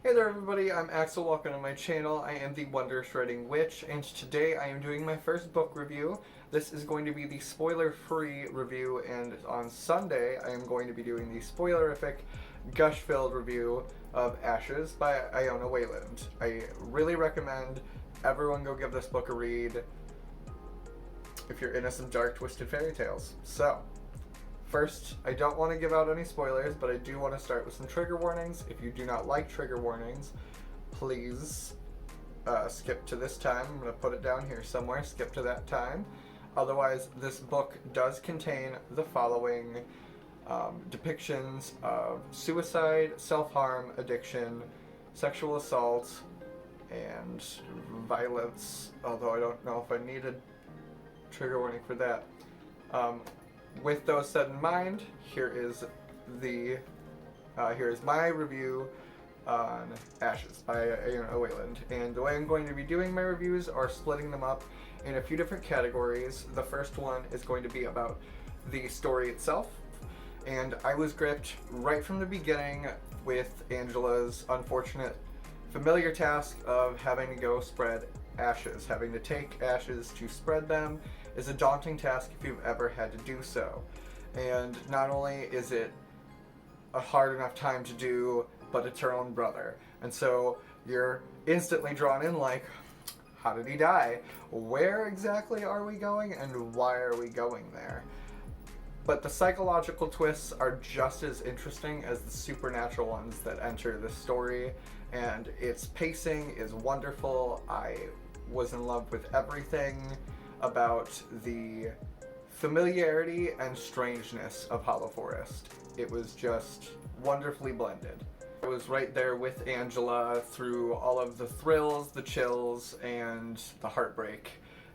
Hey there everybody, I'm Axel, welcome to my channel. I am the Wondrous Writing Witch, and today I am doing my first book review. This is going to be the spoiler-free review, and on Sunday I am going to be doing the spoilerific, gush-filled review of Ashes by Iona Wayland. I really recommend everyone go give this book a read if you're into some dark, twisted fairy tales. So, first, I don't want to give out any spoilers, but I do want to start with some trigger warnings. If you do not like trigger warnings, please skip to this time. I'm going to put it down here somewhere. Skip to that time. Otherwise, this book does contain the following depictions of suicide, self-harm, addiction, sexual assault, and violence, although I don't know if I need a trigger warning for that. With those set in mind, here is my review on Ashes by Iona Wayland. And the way I'm going to be doing my reviews are splitting them up in a few different categories. The first one is going to be about the story itself, and I was gripped right from the beginning with Angela's unfortunate familiar task of having to go spread ashes. Having to take ashes to spread them is a daunting task if you've ever had to do so. And not only is it a hard enough time to do, but it's her own brother. And so you're instantly drawn in like, how did he die? Where exactly are we going, and why are we going there? But the psychological twists are just as interesting as the supernatural ones that enter the story, and its pacing is wonderful. I was in love with everything about the familiarity and strangeness of Hollow Forest. It was just wonderfully blended. I was right there with Angela through all of the thrills, the chills, and the heartbreak.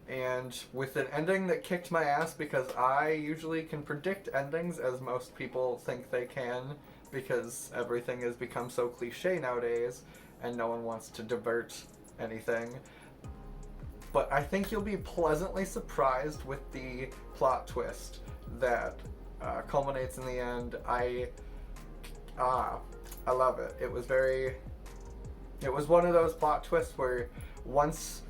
And with an ending that kicked my ass, because I usually can predict endings as most people think they can, because everything has become so cliche nowadays and no one wants to divert anything. But I think you'll be pleasantly surprised with the plot twist that culminates in the end. I love it. It was one of those plot twists where once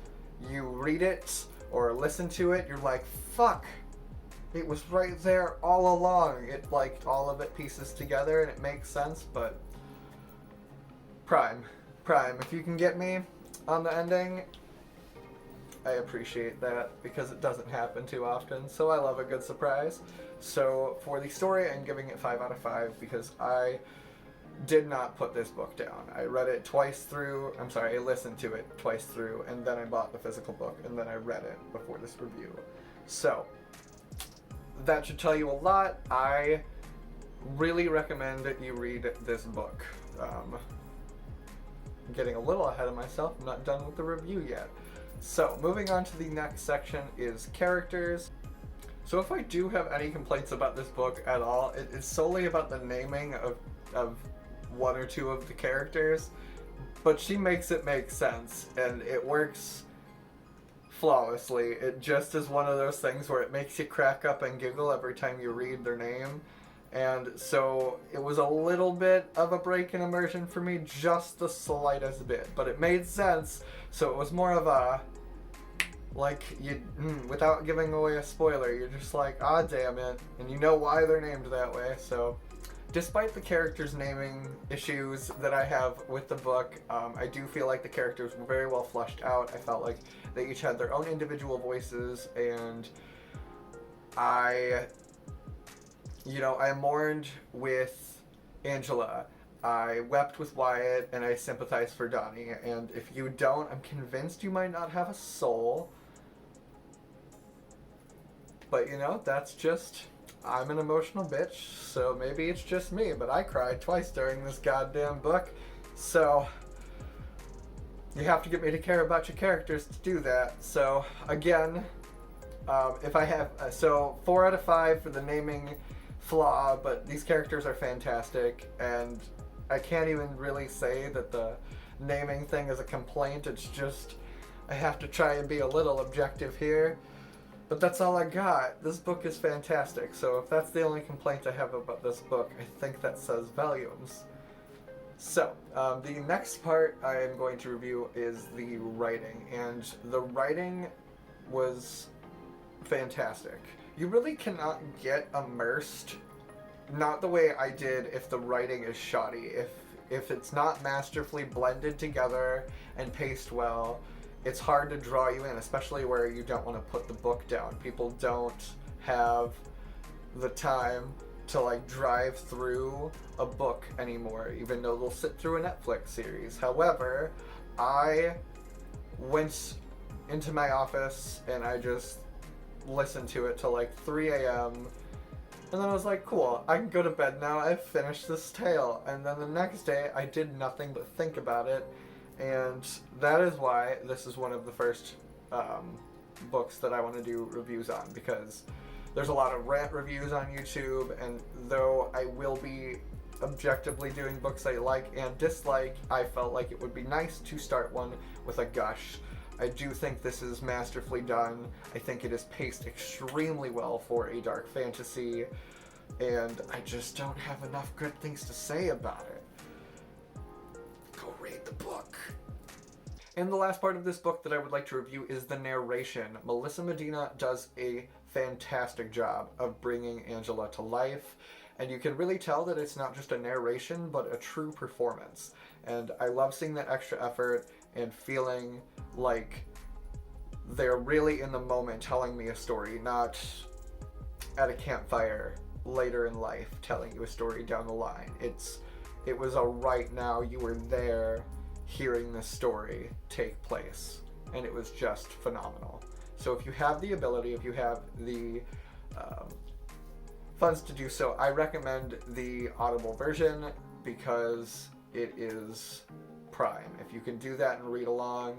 you read it or listen to it, you're like, fuck, it was right there all along. It, like, all of it pieces together and it makes sense. But Prime, if you can get me on the ending, I appreciate that, because it doesn't happen too often, so I love a good surprise. So for the story, I'm giving it 5 out of 5 because I did not put this book down. I read it twice through, I listened to it twice through, and then I bought the physical book, and then I read it before this review. So, that should tell you a lot. I really recommend that you read this book. I'm getting a little ahead of myself, I'm not done with the review yet. So, moving on to the next section is characters. So if I do have any complaints about this book at all, it is solely about the naming of one or two of the characters, but she makes it make sense, and it works flawlessly. It just is one of those things where it makes you crack up and giggle every time you read their name. And so it was a little bit of a break in immersion for me, just the slightest bit, but it made sense. So it was more of a, like, without giving away a spoiler, you're just like, ah, damn it, and you know why they're named that way. So despite the characters' naming issues that I have with the book, I do feel like the characters were very well fleshed out. I felt like they each had their own individual voices, and I mourned with Angela, I wept with Wyatt, and I sympathized for Donnie. And if you don't, I'm convinced you might not have a soul. But that's just, I'm an emotional bitch, so maybe it's just me, but I cried twice during this goddamn book. So you have to get me to care about your characters to do that. So again, if I have, so 4 out of 5 for the naming flaw, but these characters are fantastic, and I can't even really say that the naming thing is a complaint. It's just, I have to try and be a little objective here, but that's all I got. This book is fantastic, so if that's the only complaint I have about this book, I think that says volumes. So, the next part I am going to review is the writing, and the writing was fantastic. You really cannot get immersed, not the way I did if the writing is shoddy. If it's not masterfully blended together and paced well, it's hard to draw you in, especially where you don't want to put the book down. People don't have the time to like drive through a book anymore, even though they'll sit through a Netflix series. However, I went into my office and I just listened to it till like 3 a.m. And then I was like, cool, I can go to bed now. I've finished this tale. And then the next day, I did nothing but think about it. And that is why this is one of the first books that I want to do reviews on, because there's a lot of rant reviews on YouTube, and though I will be objectively doing books I like and dislike, I felt like it would be nice to start one with a gush. I do think this is masterfully done. I think it is paced extremely well for a dark fantasy, and I just don't have enough good things to say about it. Go read the book. And the last part of this book that I would like to review is the narration. Melissa Medina does a fantastic job of bringing Angela to life, and you can really tell that it's not just a narration, but a true performance. And I love seeing that extra effort and feeling like they're really in the moment telling me a story, not at a campfire later in life telling you a story down the line. It was a right now, you were there hearing this story take place, and it was just phenomenal. So if you have the ability, if you have the funds to do so, I recommend the Audible version because it is prime. If you can do that and read along,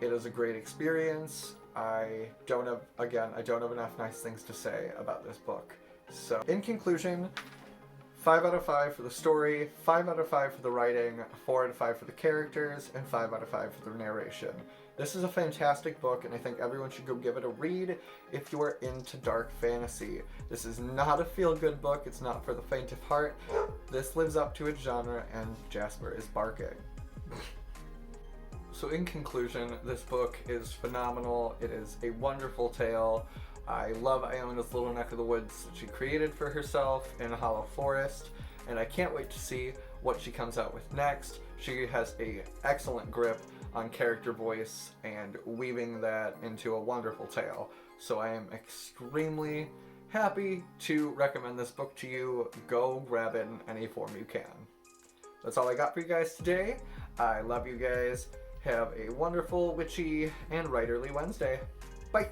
it is a great experience. I don't have enough nice things to say about this book. So in conclusion, 5 out of 5 for the story, 5 out of 5 for the writing, 4 out of 5 for the characters, and 5 out of 5 for the narration. This is a fantastic book, and I think everyone should go give it a read if you are into dark fantasy. This is not a feel-good book. It's not for the faint of heart. This lives up to its genre, and Jasper is barking. So in conclusion, this book is phenomenal. It is a wonderful tale. I love Iona's little neck of the woods that she created for herself in Hollow Forest, and I can't wait to see what she comes out with next. She has an excellent grip on character voice and weaving that into a wonderful tale. So I am extremely happy to recommend this book to you. Go grab it in any form you can. That's all I got for you guys today. I love you guys. Have a wonderful, witchy, and writerly Wednesday. Bye!